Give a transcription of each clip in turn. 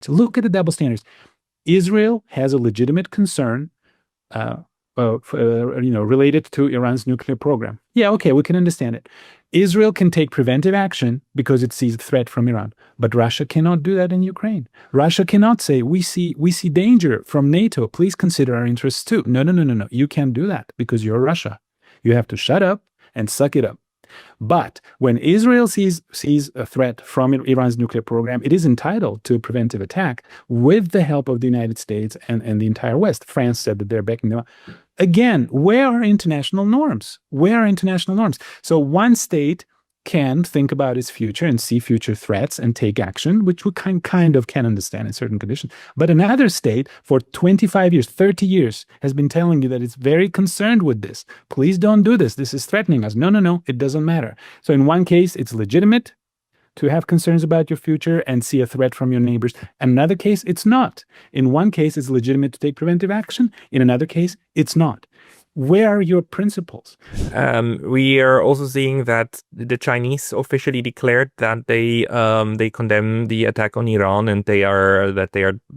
So look at the double standards. Israel has a legitimate concern related to Iran's nuclear program. Yeah, okay, we can understand it. Israel can take preventive action because it sees a threat from Iran, but Russia cannot do that in Ukraine. Russia cannot say, we see danger from NATO. Please consider our interests too. No. You can't do that because you're Russia. You have to shut up and suck it up. But when Israel sees a threat from Iran's nuclear program, it is entitled to a preventive attack with the help of the United States and the entire West. France said that they're backing them up. Again, where are international norms? So one state can think about its future and see future threats and take action, which we kind of can understand in certain conditions. But another state for 25 years, 30 years has been telling you that it's very concerned with this. Please don't do this. This is threatening us. No, it doesn't matter. So in one case, it's legitimate to have concerns about your future and see a threat from your neighbors. In another case, it's not. In one case, it's legitimate to take preventive action. In another case, it's not. Where are your principles? We are also seeing that the Chinese officially declared that they condemn the attack on Iran, and they are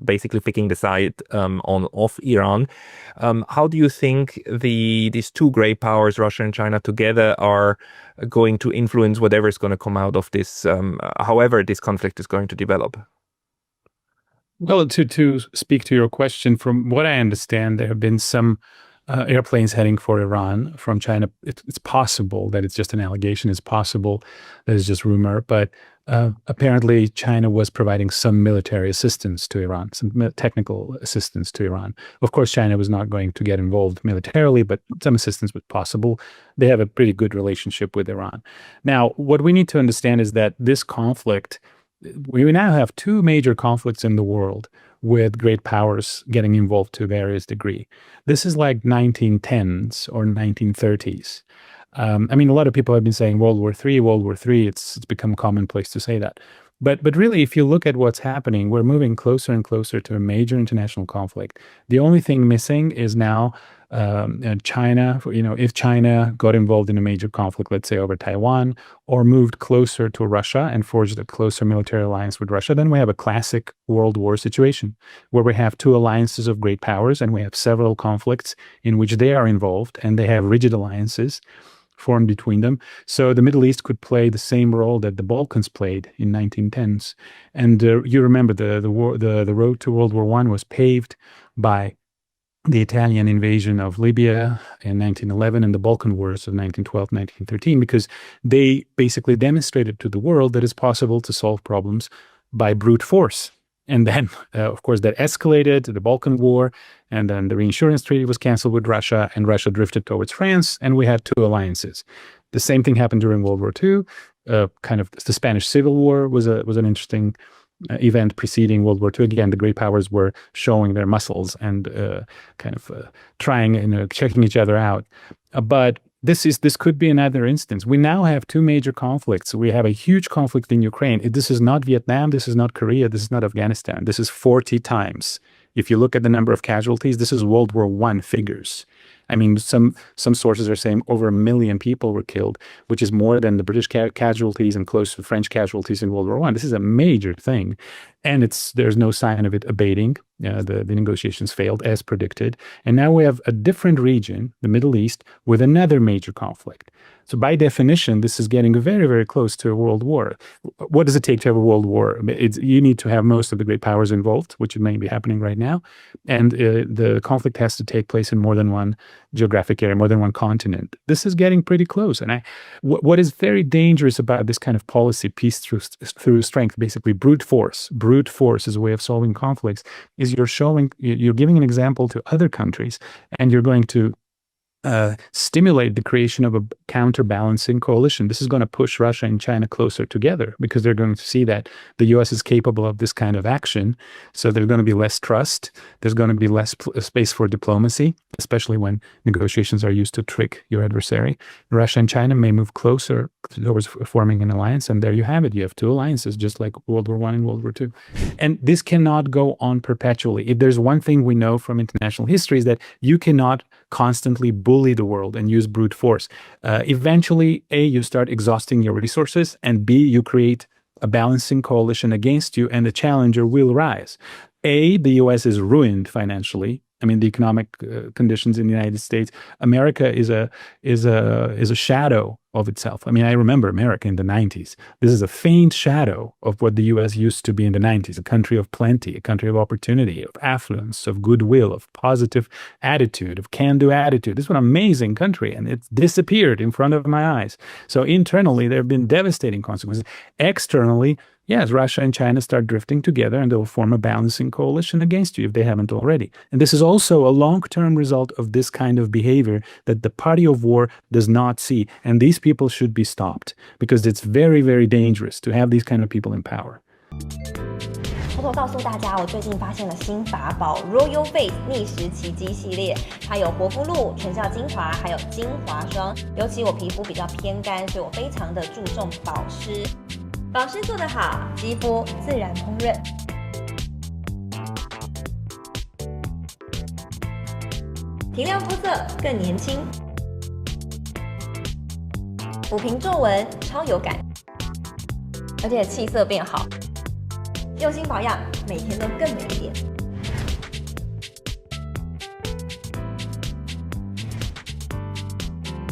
basically picking the side of Iran. How do you think these two great powers, Russia and China, together are going to influence whatever is going to come out of this, however this conflict is going to develop? Well, to speak to your question, from what I understand, there have been some airplanes heading for Iran from China. It's possible that it's just an allegation. It's possible that it's just rumor. But apparently China was providing some military assistance to Iran, some technical assistance to Iran. Of course, China was not going to get involved militarily, but some assistance was possible. They have a pretty good relationship with Iran. Now, what we need to understand is that this conflict, we now have two major conflicts in the world with great powers getting involved to various degree. This is like 1910s or 1930s. A lot of people have been saying World War III. It's become commonplace to say that. But really, if you look at what's happening, we're moving closer and closer to a major international conflict. The only thing missing is now China. If China got involved in a major conflict, let's say over Taiwan, or moved closer to Russia and forged a closer military alliance with Russia, then we have a classic World War situation where we have two alliances of great powers and we have several conflicts in which they are involved and they have rigid alliances formed between them. So the Middle East could play the same role that the Balkans played in 1910s. And you remember the road to World War I was paved by the Italian invasion of Libya in 1911 and the Balkan Wars of 1912, 1913, because they basically demonstrated to the world that it's possible to solve problems by brute force. And then, of course, that escalated to the Balkan War, and then the reinsurance treaty was canceled with Russia, and Russia drifted towards France, and we had two alliances. The same thing happened during World War II. The Spanish Civil War was an interesting event preceding World War II. Again, the great powers were showing their muscles and trying, checking each other out. But this could be another instance. We now have two major conflicts. We have a huge conflict in Ukraine. This is not Vietnam. This is not Korea. This is not Afghanistan. This is 40 times. If you look at the number of casualties, this is World War I figures. Some sources are saying over 1 million people were killed, which is more than the British casualties and close to French casualties in World War I. This is a major thing, and there's no sign of it abating. The negotiations failed as predicted, and now we have a different region, the Middle East, with another major conflict. So by definition, this is getting very, very close to a world war. What does it take to have a world war? You need to have most of the great powers involved, which may be happening right now, and the conflict has to take place in more than one geographic area, more than one continent. This is getting pretty close. And what is very dangerous about this kind of policy, peace through strength, basically brute force is a way of solving conflicts, is you're giving an example to other countries, and you're going to stimulate the creation of a counterbalancing coalition. This is going to push Russia and China closer together because they're going to see that the U.S. is capable of this kind of action. So there's going to be less trust. There's going to be less space for diplomacy, especially when negotiations are used to trick your adversary. Russia and China may move closer towards forming an alliance, and there you have it. You have two alliances, just like World War I and World War II. And this cannot go on perpetually. If there's one thing we know from international history is that you cannot constantly bully the world and use brute force. Eventually, A, you start exhausting your resources, and B, you create a balancing coalition against you, and the challenger will rise. The U.S. is ruined financially. I mean, the economic conditions in the United States, America is a shadow of itself. I mean, I remember America in the 90s. This is a faint shadow of what the U.S. used to be in the 90s, a country of plenty, a country of opportunity, of affluence, of goodwill, of positive attitude, of can-do attitude. This is an amazing country, and it's disappeared in front of my eyes. So internally, there have been devastating consequences. Externally, yes, Russia and China start drifting together and they'll form a balancing coalition against you if they haven't already. And this is also a long-term result of this kind of behavior that the party of war does not see. And these people should be stopped because it's very, very dangerous to have these kind of people in power. 偷偷告诉大家，我最近发现了新法宝 Royal Face 逆时奇迹系列，它有活肤露、全效精华，还有精华霜。尤其我皮肤比较偏干，所以我非常的注重保湿。保湿做得好，肌肤自然烹润。提亮肤色更年轻，抚平皱纹超有感，而且气色变好。用心保养，每天都更美一点。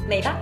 美吧。